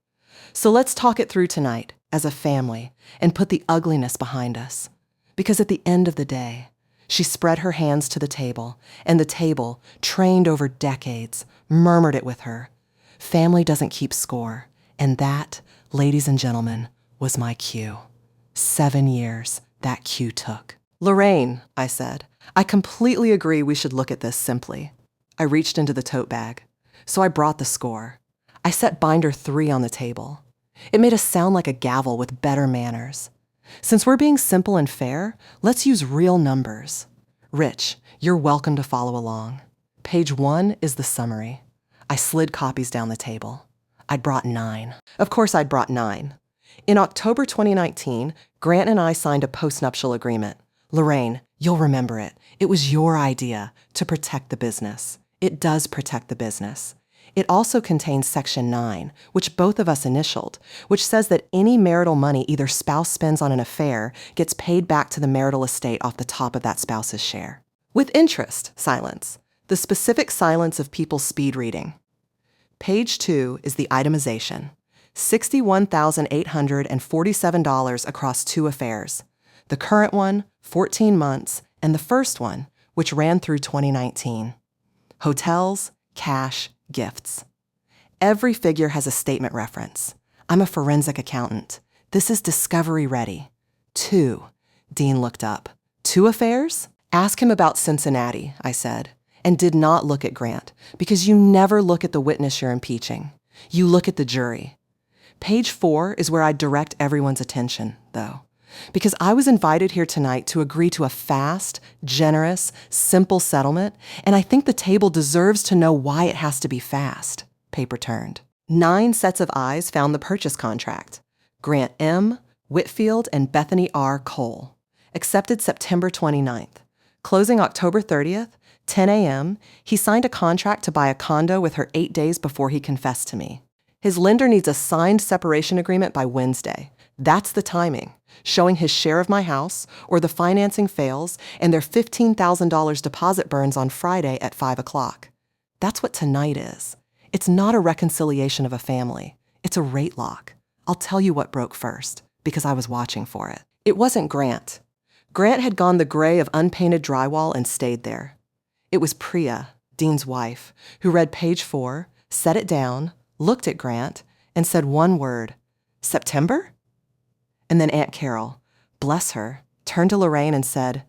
So let's talk it through tonight, as a family, and put the ugliness behind us. Because at the end of the day, she spread her hands to the table, and the table, trained over decades, murmured it with her. Family doesn't keep score, and that, ladies and gentlemen, was my cue. 7 years that cue took. Lorraine, I said, I completely agree we should look at this simply. I reached into the tote bag, so I brought the score. I set binder 3 on the table. It made us sound like a gavel with better manners. Since we're being simple and fair, let's use real numbers. Rich, you're welcome to follow along. Page 1 is the summary. I slid copies down the table. I'd brought 9. Of course I'd brought 9. In October 2019, Grant and I signed a postnuptial agreement. Lorraine, you'll remember it. It was your idea to protect the business. It does protect the business. It also contains Section 9, which both of us initialed, which says that any marital money either spouse spends on an affair gets paid back to the marital estate off the top of that spouse's share. With interest, silence. The specific silence of people speed reading. Page 2 is the itemization. $61,847 across 2 affairs. The current one, 14 months, and the first one, which ran through 2019. Hotels, cash, gifts. Every figure has a statement reference. I'm a forensic accountant. This is discovery ready. 2. Dean looked up. 2 affairs? Ask him about Cincinnati, I said, and did not look at Grant, because you never look at the witness you're impeaching. You look at the jury. Page 4 is where I direct everyone's attention, though, because I was invited here tonight to agree to a fast, generous, simple settlement, and I think the table deserves to know why it has to be fast. Paper turned. 9 sets of eyes found the purchase contract. Grant M., Whitfield, and Bethany R. Cole. Accepted September 29th. Closing October 30th, 10 a.m., he signed a contract to buy a condo with her 8 days before he confessed to me. His lender needs a signed separation agreement by Wednesday. That's the timing, showing his share of my house, or the financing fails, and their $15,000 deposit burns on Friday at 5 o'clock. That's what tonight is. It's not a reconciliation of a family. It's a rate lock. I'll tell you what broke first, because I was watching for it. It wasn't Grant. Grant had gone the gray of unpainted drywall and stayed there. It was Priya, Dean's wife, who read page 4, set it down, looked at Grant, and said one word, September? And then Aunt Carol, bless her, turned to Lorraine and said,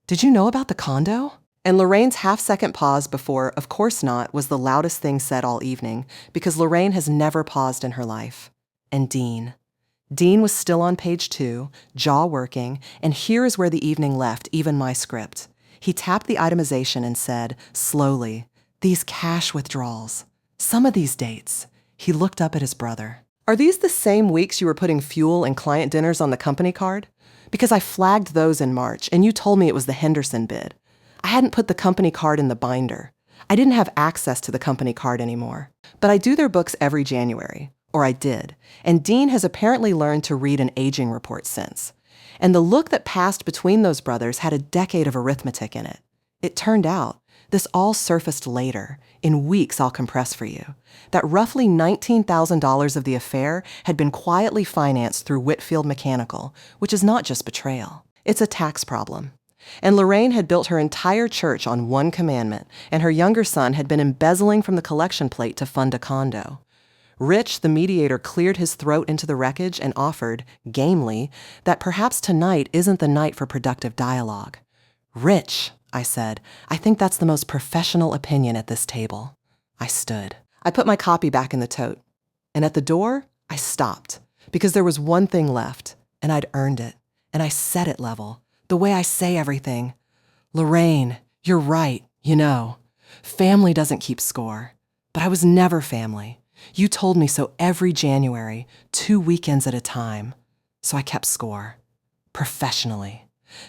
did you know about the condo? And Lorraine's half-second pause before, of course not, was the loudest thing said all evening, because Lorraine has never paused in her life. And Dean. Dean was still on page 2, jaw working, and here is where the evening left even my script. He tapped the itemization and said, slowly, these cash withdrawals. Some of these dates. He looked up at his brother. Are these the same weeks you were putting fuel and client dinners on the company card? Because I flagged those in March, and you told me it was the Henderson bid. I hadn't put the company card in the binder. I didn't have access to the company card anymore. But I do their books every January, or I did, and Dean has apparently learned to read an aging report since. And the look that passed between those brothers had a decade of arithmetic in it. It turned out, this all surfaced later, in weeks I'll compress for you, that roughly $19,000 of the affair had been quietly financed through Whitfield Mechanical, which is not just betrayal. It's a tax problem. And Lorraine had built her entire church on one commandment, and her younger son had been embezzling from the collection plate to fund a condo. Rich, the mediator, cleared his throat into the wreckage and offered, gamely, that perhaps tonight isn't the night for productive dialogue. Rich, I said, I think that's the most professional opinion at this table. I stood. I put my copy back in the tote. And at the door, I stopped, because there was one thing left, and I'd earned it, and I said it level, the way I say everything. Lorraine, you're right, you know. Family doesn't keep score. But I was never family. You told me so every January, 2 weekends at a time. So I kept score. Professionally.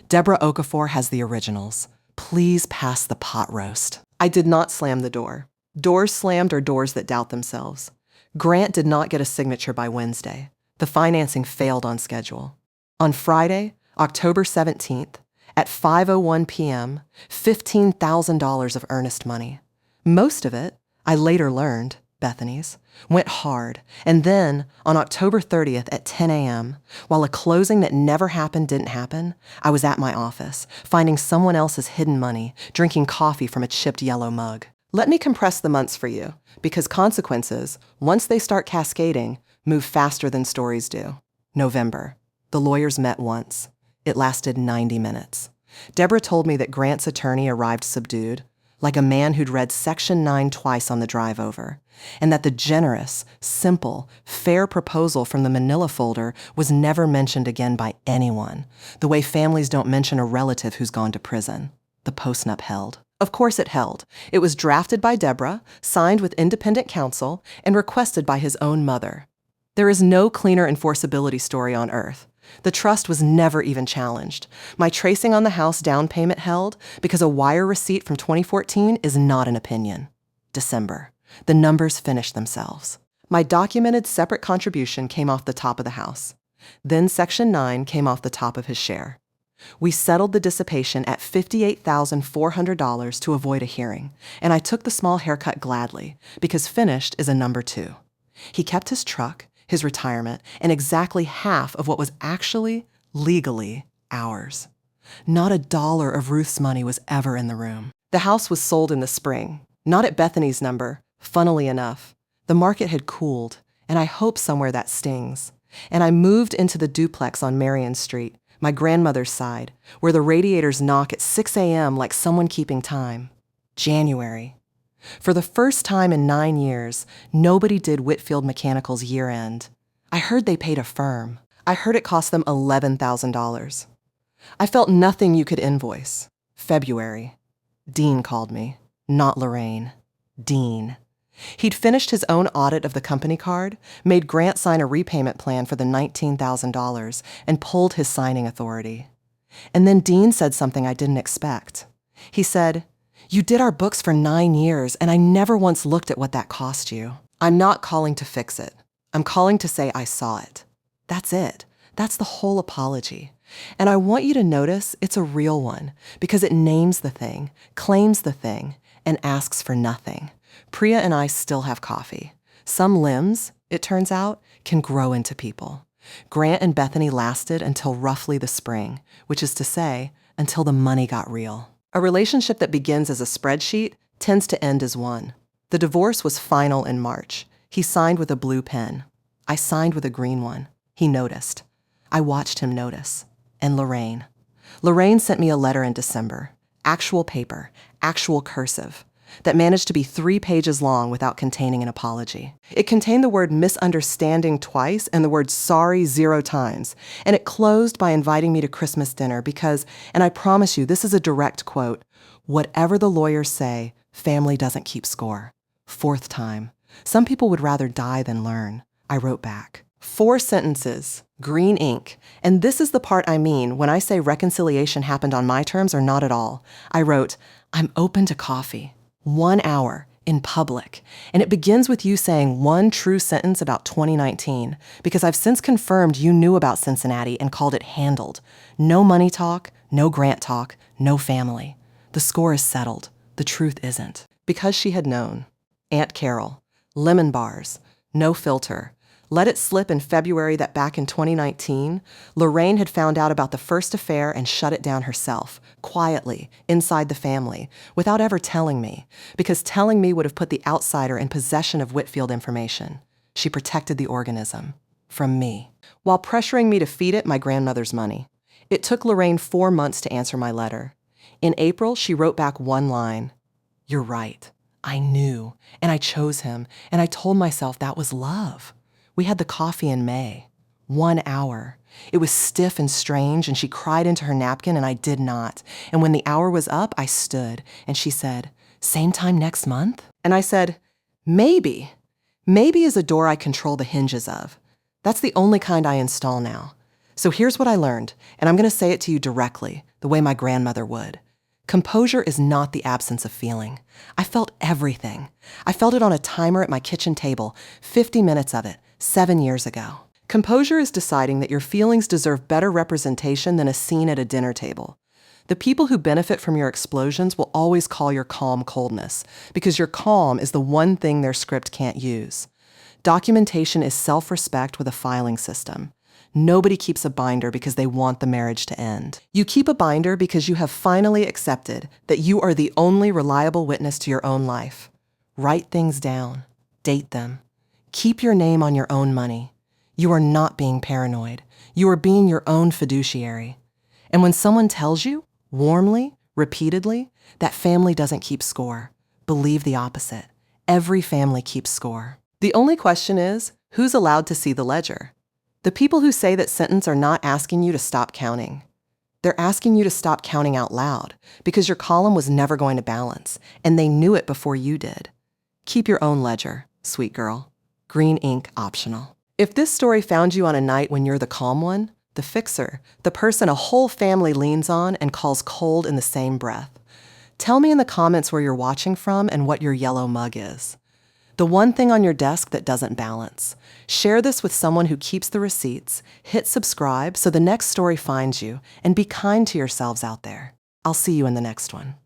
Deborah Okafor has the originals. Please pass the pot roast. I did not slam the door. Doors slammed are doors that doubt themselves. Grant did not get a signature by Wednesday. The financing failed on schedule. On Friday, October 17th, at 5:01 p.m., $15,000 of earnest money. Most of it, I later learned, Bethany's, went hard, and then, on October 30th at 10 a.m., while a closing that never happened didn't happen, I was at my office, finding someone else's hidden money, drinking coffee from a chipped yellow mug. Let me compress the months for you, because consequences, once they start cascading, move faster than stories do. November. The lawyers met once. It lasted 90 minutes. Deborah told me that Grant's attorney arrived subdued, like a man who'd read Section 9 twice on the drive over, and that the generous, simple, fair proposal from the manila folder was never mentioned again by anyone, the way families don't mention a relative who's gone to prison. The postnup held. Of course it held. It was drafted by Deborah, signed with independent counsel, and requested by his own mother. There is no cleaner enforceability story on earth. The trust was never even challenged. My tracing on the house down payment held because a wire receipt from 2014 is not an opinion. December. The numbers finished themselves. My documented separate contribution came off the top of the house. Then Section 9 came off the top of his share. We settled the dissipation at $58,400 to avoid a hearing, and I took the small haircut gladly because finished is a number 2. He kept his truck, his retirement, and exactly half of what was actually, legally, ours. Not a dollar of Ruth's money was ever in the room. The house was sold in the spring, not at Bethany's number. Funnily enough, the market had cooled, and I hope somewhere that stings. And I moved into the duplex on Marion Street, my grandmother's side, where the radiators knock at 6 a.m. like someone keeping time. January. For the first time in 9 years, nobody did Whitfield Mechanical's year end. I heard they paid a firm. I heard it cost them $11,000. I felt nothing you could invoice. February. Dean called me, not Lorraine. Dean. He'd finished his own audit of the company card, made Grant sign a repayment plan for the $19,000, and pulled his signing authority. And then Dean said something I didn't expect. He said, "You did our books for 9 years, and I never once looked at what that cost you. I'm not calling to fix it. I'm calling to say I saw it. That's it. That's the whole apology. And I want you to notice it's a real one, because it names the thing, claims the thing, and asks for nothing. Priya and I still have coffee. Some limbs, it turns out, can grow into people. Grant and Bethany lasted until roughly the spring, which is to say, until the money got real. A relationship that begins as a spreadsheet tends to end as one. The divorce was final in March. He signed with a blue pen. I signed with a green one. He noticed. I watched him notice. And Lorraine. Lorraine sent me a letter in December. Actual paper, actual cursive, that managed to be 3 pages long without containing an apology. It contained the word misunderstanding twice and the word sorry 0 times, and it closed by inviting me to Christmas dinner because, and I promise you, this is a direct quote, "Whatever the lawyers say, family doesn't keep score." 4th time. Some people would rather die than learn. I wrote back. 4 sentences, green ink, and this is the part I mean when I say reconciliation happened on my terms or not at all. I wrote, "I'm open to coffee. 1 hour, in public." And it begins with you saying one true sentence about 2019, because I've since confirmed you knew about Cincinnati and called it handled. No money talk, no grant talk, no family. The score is settled. The truth isn't. Because she had known. Aunt Carol. Lemon bars. No filter. Let it slip in February that back in 2019, Lorraine had found out about the first affair and shut it down herself, quietly, inside the family, without ever telling me, because telling me would have put the outsider in possession of Whitfield information. She protected the organism. From me. While pressuring me to feed it my grandmother's money. It took Lorraine 4 months to answer my letter. In April, she wrote back one line. "You're right. I knew, and I chose him, and I told myself that was love." We had the coffee in May. 1 hour. It was stiff and strange, and she cried into her napkin, and I did not. And when the hour was up, I stood, and she said, "Same time next month?" And I said, "Maybe. Maybe is a door I control the hinges of. That's the only kind I install now. So here's what I learned, and I'm going to say it to you directly, the way my grandmother would. Composure is not the absence of feeling. I felt everything. I felt it on a timer at my kitchen table, 50 minutes of it, 7 years ago. Composure is deciding that your feelings deserve better representation than a scene at a dinner table. The people who benefit from your explosions will always call your calm coldness, because your calm is the one thing their script can't use. Documentation is self-respect with a filing system. Nobody keeps a binder because they want the marriage to end. You keep a binder because you have finally accepted that you are the only reliable witness to your own life. Write things down. Date them. Keep your name on your own money. You are not being paranoid. You are being your own fiduciary. And when someone tells you, warmly, repeatedly, that family doesn't keep score, believe the opposite. Every family keeps score. The only question is, who's allowed to see the ledger? The people who say that sentence are not asking you to stop counting. They're asking you to stop counting out loud because your column was never going to balance, and they knew it before you did. Keep your own ledger, sweet girl. Green ink optional. If this story found you on a night when you're the calm one, the fixer, the person a whole family leans on and calls cold in the same breath, tell me in the comments where you're watching from and what your yellow mug is. The one thing on your desk that doesn't balance. Share this with someone who keeps the receipts, hit subscribe so the next story finds you, and be kind to yourselves out there. I'll see you in the next one.